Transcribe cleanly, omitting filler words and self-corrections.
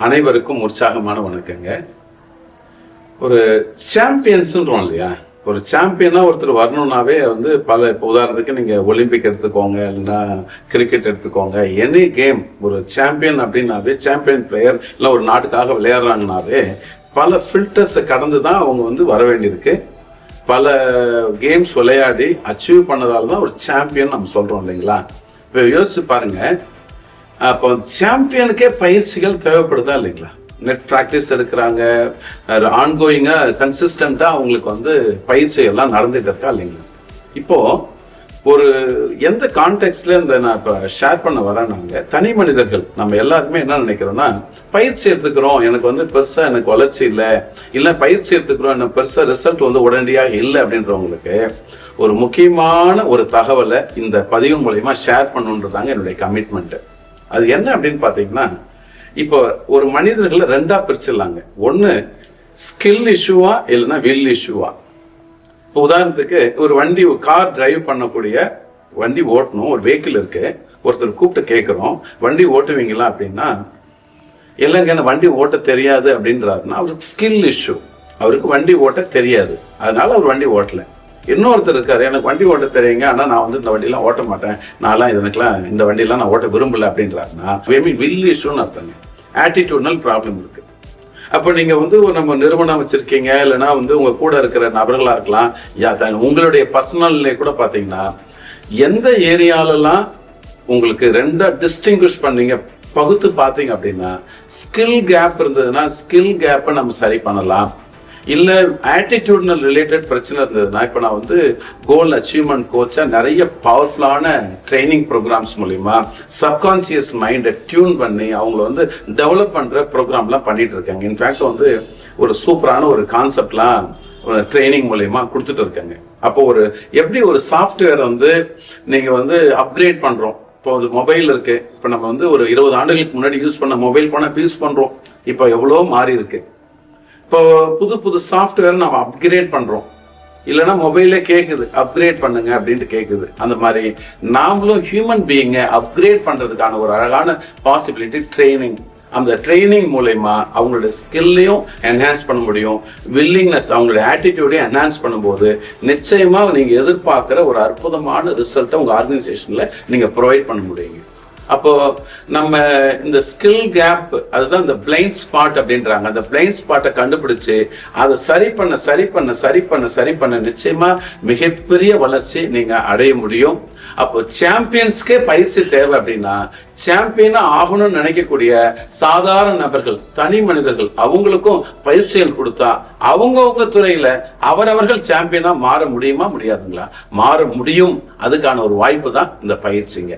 அனைவருக்கும் உற்சாகமான வணக்கங்க. ஒரு சாம்பியன்ஸ்ன்றோம் இல்லையா, ஒரு சாம்பியனா ஒருத்தர் வரணும்னாவே பல, இப்போ உதாரணத்துக்கு நீங்க ஒலிம்பிக் எடுத்துக்கோங்க, இல்லைன்னா கிரிக்கெட் எடுத்துக்கோங்க, எனி கேம், ஒரு சாம்பியன் அப்படின்னாவே, சாம்பியன் பிளேயர் இல்லை ஒரு நாட்டுக்காக விளையாடுறாங்கனாவே பல ஃபில்டர்ஸை கடந்து தான் அவங்க வர வேண்டியிருக்கு. பல கேம்ஸ் விளையாடி அச்சீவ் பண்ணதால தான் ஒரு சாம்பியன் நம்ம சொல்றோம் இல்லைங்களா. இப்போ யோசிச்சு பாருங்க, அப்போ சாம்பியனுக்கே பயிற்சிகள் தேவைப்படுதா இல்லைங்களா. நெட் ப்ராக்டிஸ் எடுக்கிறாங்க, ஆன்கோயிங்கா கன்சிஸ்டண்டா அவங்களுக்கு பயிற்சி எல்லாம் நடந்துட்டு இருக்கா இல்லைங்களா. இப்போ ஒரு எந்த கான்டெக்ட்ல நான் இப்ப ஷேர் பண்ண வரேன், நாங்க தனி மனிதர்கள் நம்ம எல்லாருமே என்ன நினைக்கிறோம்னா, பயிற்சி எடுத்துக்கிறோம், எனக்கு பெருசா எனக்கு வளர்ச்சி இல்ல பயிற்சி எடுத்துக்கிறோம், எனக்கு பெருசா ரிசல்ட் உடனடியாக இல்லை அப்படின்றவங்களுக்கு ஒரு முக்கியமான ஒரு தகவலை இந்த பதிவு மூலமா ஷேர் பண்ணுன்றதாங்க என்னுடைய கமிட்மெண்ட். அது என்ன அப்படின்னு பாத்தீங்கன்னா, இப்போ ஒரு மனிதர்களை ரெண்டா பிரிச்சிடலாங்க. ஒன்னு ஸ்கில் இஷ்யூவா இல்லைன்னா வில் இஷ்யூவா. இப்போ உதாரணத்துக்கு ஒரு வண்டி, கார் டிரைவ் பண்ணக்கூடிய வண்டி ஓட்டணும், ஒரு வெஹிக்கிள் இருக்கு, ஒருத்தர் கூப்பிட்டு கேட்கிறோம் வண்டி ஓட்டுவீங்களா அப்படின்னா, இல்லைங்க எனக்கு வண்டி ஓட்ட தெரியாது அப்படின்றாருன்னா அவருக்கு ஸ்கில் இஷ்யூ, அவருக்கு வண்டி ஓட்ட தெரியாது, அதனால அவர் வண்டி ஓட்டல. இன்னொருத்தர் இருக்காரு, எனக்கு வண்டி ஓட்ட தெரியுங்க, ஆனா நான் இந்த வண்டியெல்லாம் ஓட்ட மாட்டேன், நான்லாம் இந்த வண்டியெல்லாம் நான் ஓட்ட விரும்பல அப்படின்றாருன்னா வில் இஷ்யூன்னு அர்த்தங்க. ஆட்டிடியூட்னல் ப்ராப்ளம் இருக்கு. அப்ப நீங்க நம்ம நிறுவனம் வச்சிருக்கீங்க, இல்லைன்னா உங்க கூட இருக்கிற நபர்களா இருக்கலாம், உங்களுடைய பர்சனல் கூட பாத்தீங்கன்னா, எந்த ஏரியாலெல்லாம் உங்களுக்கு ரெண்டா டிஸ்டிங்விஷ் பண்ணீங்க, பகுத்து பாத்தீங்க அப்படின்னா, ஸ்கில் கேப் இருந்ததுன்னா ஸ்கில் கேப்பை நம்ம சரி பண்ணலாம். இல்ல ஆட்டிடியூட்னல் ரிலேட்டட் பிரச்சனை இருந்ததுன்னா, இப்ப நான் கோல் அச்சீவ்மெண்ட் கோச்சா நிறைய பவர்ஃபுல்லான ட்ரைனிங் ப்ரோக்ராம்ஸ் மூலியமா சப்கான்சியஸ் மைண்டை டியூன் பண்ணி அவங்கள டெவலப் பண்ற ப்ரோக்ராம்லாம் பண்ணிட்டு இருக்காங்க. இன்ஃபேக்ட் ஒரு சூப்பரான ஒரு கான்செப்ட்லாம் ட்ரைனிங் மூலியமா கொடுத்துட்டு இருக்காங்க. அப்போ எப்படி ஒரு சாஃப்ட்வேர் நீங்க அப்கிரேட் பண்றோம். இப்போ மொபைல் இருக்கு, இப்ப நம்ம ஒரு 20 ஆண்டுகளுக்கு முன்னாடி யூஸ் பண்ண மொபைல் போனை யூஸ் பண்றோம், இப்போ எவ்வளவு மாறி இருக்கு. இப்போ புது சாஃப்ட்வேர் நம்ம அப்கிரேட் பண்றோம், இல்லைன்னா மொபைலே கேக்குது அப்கிரேட் பண்ணுங்க அப்படின்ட்டு கேக்குது. அந்த மாதிரி நாமளும் ஹியூமன் பீயிங்க அப்கிரேட் பண்றதுக்கான ஒரு அழகான பாசிபிலிட்டி ட்ரைனிங். அந்த ட்ரைனிங் மூலயமா அவங்களோட ஸ்கில்லையும் என்ஹான்ஸ் பண்ண முடியும், வில்லிங்னஸ், அவங்களோட ஆட்டிடியூடையும் என்ஹான்ஸ் பண்ணும்போது நிச்சயமா நீங்க எதிர்பார்க்கிற ஒரு அற்புதமான ரிசல்ட்டை உங்க ஆர்கனைசேஷன்ல நீங்க ப்ரொவைட் பண்ண முடியுங்க. அப்போ நம்ம இந்த ஸ்கில் கேப், அதுதான் இந்த பிளைண்ட் ஸ்பாட் அப்படின்றாங்க, அந்த பிளைண்ட் ஸ்பாட்டை கண்டுபிடிச்சு அதை சரி பண்ண நிச்சயமா மிகப்பெரிய வளர்ச்சி நீங்க அடைய முடியும். அப்போ சாம்பியன்ஸ்க்கே பயிற்சி தேவை அப்படின்னா, சாம்பியனா ஆகணும்னு நினைக்கக்கூடிய சாதாரண நபர்கள், தனி மனிதர்கள், அவங்களுக்கும் பயிற்சிகள் கொடுத்தா அவங்கவுங்க துறையில அவரவர்கள் சாம்பியனா மாற முடியுமா, முடியாதுங்களா? மாற முடியும். அதுக்கான ஒரு வாய்ப்பு தான் இந்த பயிற்சிங்க.